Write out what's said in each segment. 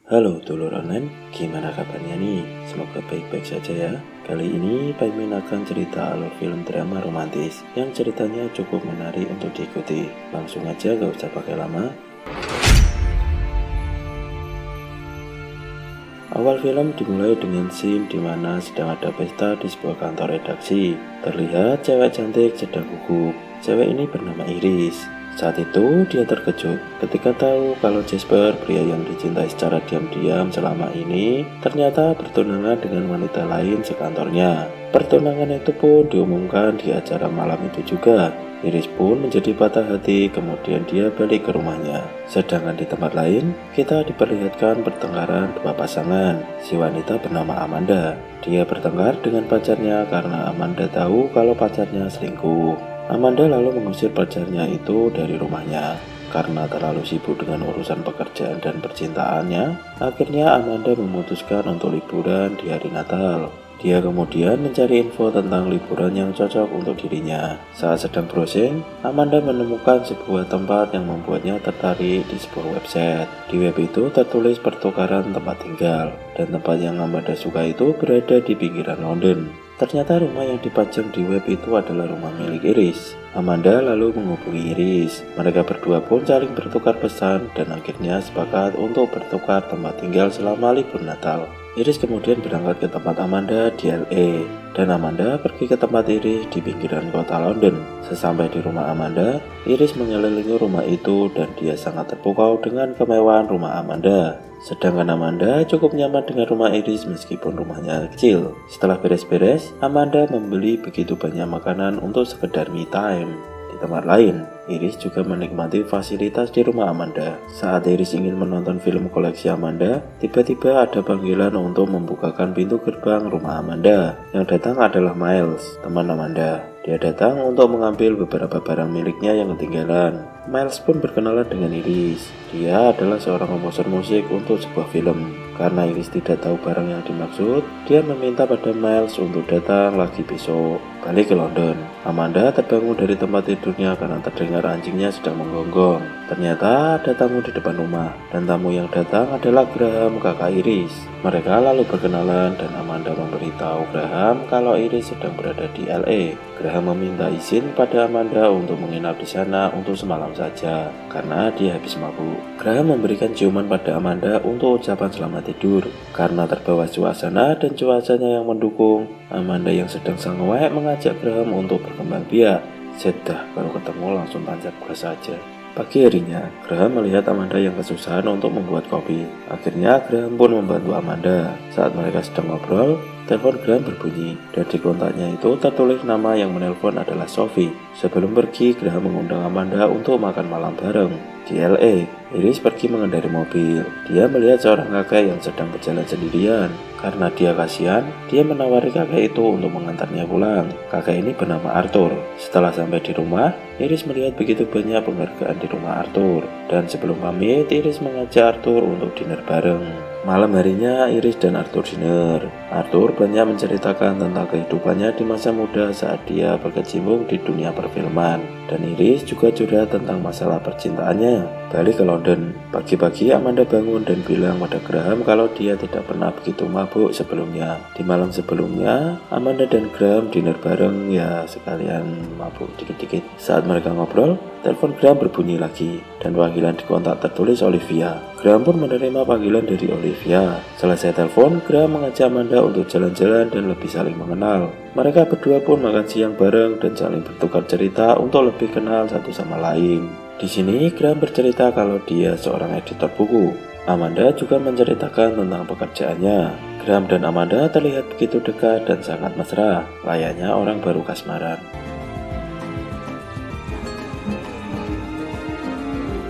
Halo dulur online, gimana kabarnya nih? Semoga baik-baik saja ya. Kali ini Pak Imin akan cerita alur film drama romantis yang ceritanya cukup menarik untuk diikuti. Langsung aja gak usah pakai lama. Awal film dimulai dengan scene di mana sedang ada pesta di sebuah kantor redaksi. Terlihat cewek cantik sedang gugup. Cewek ini bernama Iris. Saat itu dia terkejut ketika tahu kalau Jasper, pria yang dicintai secara diam-diam selama ini, ternyata bertunangan dengan wanita lain sekantornya. Pertunangan itu pun diumumkan di acara malam itu juga. Iris pun menjadi patah hati, kemudian dia balik ke rumahnya. Sedangkan di tempat lain, kita diperlihatkan pertengkaran dua pasangan. Si wanita bernama Amanda. Dia bertengkar dengan pacarnya karena Amanda tahu kalau pacarnya selingkuh. Amanda lalu mengusir pacarnya itu dari rumahnya. Karena terlalu sibuk dengan urusan pekerjaan dan percintaannya, akhirnya Amanda memutuskan untuk liburan di hari Natal. Dia kemudian mencari info tentang liburan yang cocok untuk dirinya. Saat sedang browsing, Amanda menemukan sebuah tempat yang membuatnya tertarik di sebuah website. Di web itu tertulis pertukaran tempat tinggal, dan tempat yang Amanda suka itu berada di pinggiran London. Ternyata rumah yang dipajang di web itu adalah rumah milik Iris. Amanda lalu menghubungi Iris. Mereka berdua pun saling bertukar pesan dan akhirnya sepakat untuk bertukar tempat tinggal selama libur Natal. Iris kemudian berangkat ke tempat Amanda di LA, dan Amanda pergi ke tempat Iris di pinggiran kota London. Sesampai di rumah Amanda, Iris mengelilingi rumah itu dan dia sangat terpukau dengan kemewahan rumah Amanda. Sedangkan Amanda cukup nyaman dengan rumah Iris meskipun rumahnya kecil. Setelah beres-beres, Amanda membeli begitu banyak makanan untuk sekedar me time. Di tempat lain, Iris juga menikmati fasilitas di rumah Amanda. Saat Iris ingin menonton film koleksi Amanda, tiba-tiba ada panggilan untuk membukakan pintu gerbang rumah Amanda. Yang datang adalah Miles, teman Amanda. Dia datang untuk mengambil beberapa barang miliknya yang ketinggalan. Miles pun berkenalan dengan Iris. Dia adalah seorang komposer musik untuk sebuah film. Karena Iris tidak tahu barang yang dimaksud, dia meminta pada Miles untuk datang lagi besok. Balik ke London, Amanda terbangun dari tempat tidurnya karena terdengar anjingnya sedang menggonggong. Ternyata ada tamu di depan rumah, dan tamu yang datang adalah Graham, kakak Iris. Mereka lalu berkenalan dan Amanda memberitahu Graham kalau Iris sedang berada di LA. Graham meminta izin pada Amanda untuk menginap di sana untuk semalam saja karena dia habis mabuk. Graham memberikan ciuman pada Amanda untuk ucapan selamat tidur. Karena terbawa suasana dan cuacanya yang mendukung, Amanda yang sedang sangat mengajak Graham untuk berkembang biak. Sedah baru ketemu langsung tancap gas saja. Pagi harinya, Graham melihat Amanda yang kesusahan untuk membuat kopi. Akhirnya Graham pun membantu Amanda. Saat mereka sedang ngobrol, telepon Graham berbunyi, dan di kontaknya itu tertulis nama yang menelpon adalah Sophie. Sebelum pergi, Graham mengundang Amanda untuk makan malam bareng. Di LA, Iris pergi mengendarai mobil. Dia melihat seorang kakek yang sedang berjalan sendirian. Karena dia kasihan, dia menawari kakek itu untuk mengantarnya pulang. Kakek ini bernama Arthur. Setelah sampai di rumah, Iris melihat begitu banyak penghargaan di rumah Arthur. Dan sebelum pamit, Iris mengajak Arthur untuk dinner bareng. Malam harinya, Iris dan Arthur dinner. Arthur banyak menceritakan tentang kehidupannya di masa muda saat dia berkecimpung di dunia perfilman. Dan Iris juga curhat tentang masalah percintaannya. Balik ke London, pagi-pagi Amanda bangun dan bilang pada Graham kalau dia tidak pernah begitu mabuk sebelumnya. Di malam sebelumnya, Amanda dan Graham dinner bareng, ya sekalian mabuk dikit-dikit. Saat mereka ngobrol, telepon Graham berbunyi lagi dan panggilan di kontak tertulis Olivia. Graham pun menerima panggilan dari Olivia. Selesai telepon, Graham mengajak Amanda untuk jalan-jalan dan lebih saling mengenal. Mereka berdua pun makan siang bareng dan saling bertukar cerita untuk lebih kenal satu sama lain. Di sini Graham bercerita kalau dia seorang editor buku. Amanda juga menceritakan tentang pekerjaannya. Graham dan Amanda terlihat begitu dekat dan sangat mesra, layaknya orang baru kasmaran.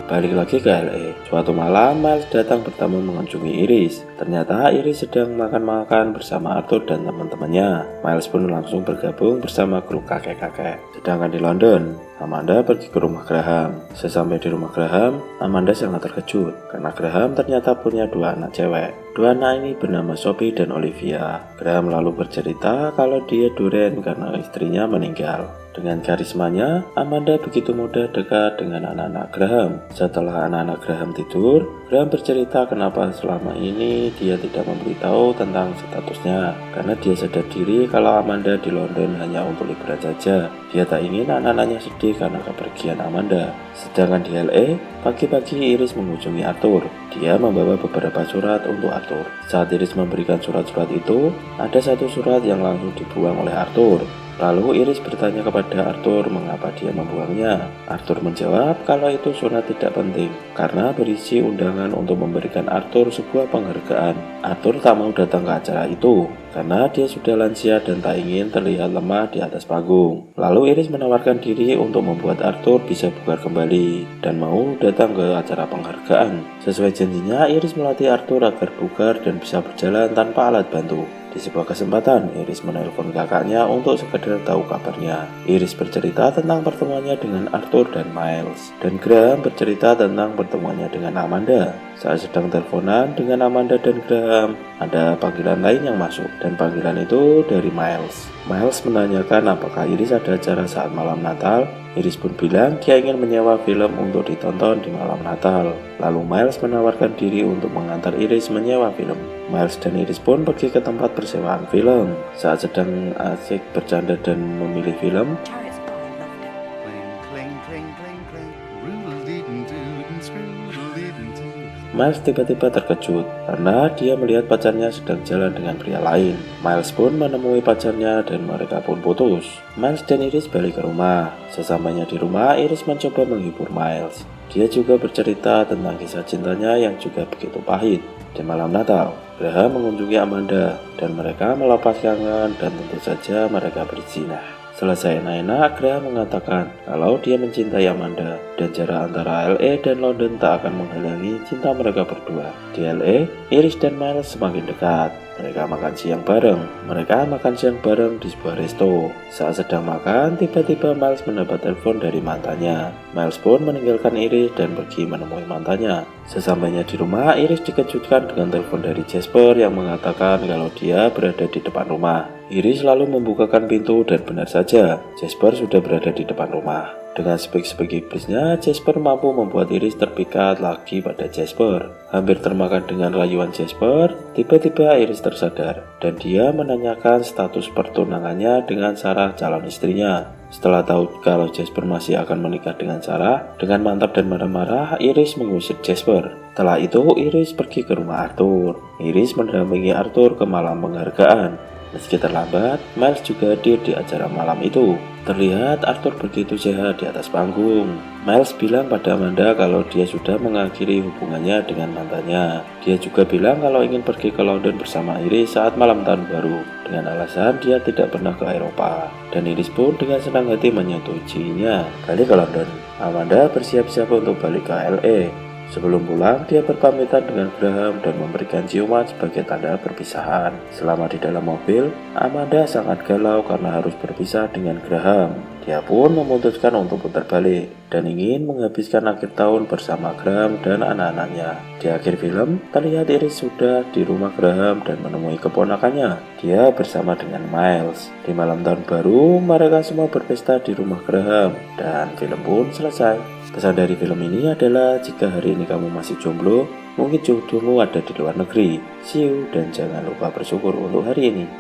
Balik lagi ke LA. Suatu malam, Miles datang bertamu mengunjungi Iris. Ternyata Iris sedang makan-makan bersama Arthur dan teman-temannya. Miles pun langsung bergabung bersama grup kakek-kakek. Sedangkan di London, Amanda pergi ke rumah Graham. Sesampai di rumah Graham, Amanda sangat terkejut karena Graham ternyata punya dua anak cewek. Dua anak ini bernama Sophie dan Olivia. Graham lalu bercerita kalau dia duren karena istrinya meninggal. Dengan karismanya, Amanda begitu mudah dekat dengan anak-anak Graham. Setelah anak-anak Graham tidur, Graham bercerita kenapa selama ini dia tidak memberitahu tentang statusnya. Karena dia sadar diri kalau Amanda di London hanya untuk liburan saja. Dia tak ingin anak-anaknya sedih karena kepergian Amanda. Sedangkan di LA, pagi-pagi Iris mengunjungi Arthur. Dia membawa beberapa surat untuk Arthur. Saat Iris memberikan surat-surat itu, ada satu surat yang langsung dibuang oleh Arthur. Lalu Iris bertanya kepada Arthur mengapa dia membuangnya. Arthur menjawab kalau itu surat tidak penting karena berisi undangan untuk memberikan Arthur sebuah penghargaan. Arthur tak mau datang ke acara itu karena dia sudah lansia dan tak ingin terlihat lemah di atas panggung. Lalu Iris menawarkan diri untuk membuat Arthur bisa bugar kembali dan mau datang ke acara penghargaan. Sesuai janjinya, Iris melatih Arthur agar bugar dan bisa berjalan tanpa alat bantu. Di sebuah kesempatan, Iris menelpon kakaknya untuk sekedar tahu kabarnya. Iris bercerita tentang pertemuannya dengan Arthur dan Miles, dan Graham bercerita tentang pertemuannya dengan Amanda. Saat sedang teleponan dengan Amanda dan Graham, ada panggilan lain yang masuk, dan panggilan itu dari Miles. Miles menanyakan apakah Iris ada acara saat malam Natal. Iris pun bilang dia ingin menyewa film untuk ditonton di malam Natal. Lalu Miles menawarkan diri untuk mengantar Iris menyewa film. Miles dan Iris pun pergi ke tempat persewaan film. Saat sedang asik bercanda dan memilih film, Miles tiba-tiba terkejut karena dia melihat pacarnya sedang jalan dengan pria lain. Miles pun menemui pacarnya dan mereka pun putus. Miles dan Iris balik ke rumah. Sesampainya di rumah, Iris mencoba menghibur Miles. Dia juga bercerita tentang kisah cintanya yang juga begitu pahit. Di malam Natal, Graham mengunjungi Amanda dan mereka melepas kangen dan tentu saja mereka berzina. Selesai enak-enak, Graham mengatakan kalau dia mencintai Amanda dan jarak antara LA dan London tak akan menghalangi cinta mereka berdua. Di LA, Iris dan Miles semakin dekat. Mereka makan siang bareng di sebuah resto. Saat sedang makan, tiba-tiba Miles mendapat telepon dari mantannya. Miles pun meninggalkan Iris dan pergi menemui mantannya. Sesampainya di rumah, Iris dikejutkan dengan telepon dari Jasper yang mengatakan kalau dia berada di depan rumah. Iris lalu membukakan pintu dan benar saja, Jasper sudah berada di depan rumah. Dengan sepik-sepik iblisnya, Jasper mampu membuat Iris terpikat lagi pada Jasper. Hampir termakan dengan rayuan Jasper, tiba-tiba Iris tersadar dan dia menanyakan status pertunangannya dengan Sarah, calon istrinya. Setelah tahu kalau Jasper masih akan menikah dengan Sarah, dengan mantap dan marah-marah, Iris mengusir Jasper. Setelah itu, Iris pergi ke rumah Arthur. Iris mendampingi Arthur ke malam penghargaan. Meski terlambat, Miles juga hadir di acara malam itu. Terlihat Arthur begitu sehat di atas panggung. Miles bilang pada Amanda kalau dia sudah mengakhiri hubungannya dengan mantannya. Dia juga bilang kalau ingin pergi ke London bersama Iris saat malam tahun baru, dengan alasan dia tidak pernah ke Eropa. Dan Iris pun dengan senang hati menyetujuinya balik ke London. Amanda bersiap-siap untuk balik ke LA. Sebelum pulang, dia berpamitan dengan Graham dan memberikan ciuman sebagai tanda perpisahan. Selama di dalam mobil, Amanda sangat galau karena harus berpisah dengan Graham. Dia pun memutuskan untuk putar balik dan ingin menghabiskan akhir tahun bersama Graham dan anak-anaknya. Di akhir film, terlihat Iris sudah di rumah Graham dan menemui keponakannya. Dia bersama dengan Miles. Di malam tahun baru, mereka semua berpesta di rumah Graham dan film pun selesai. Pesan dari film ini adalah jika hari ini kamu masih jomblo, mungkin jodohmu ada di luar negeri. See you dan jangan lupa bersyukur untuk hari ini.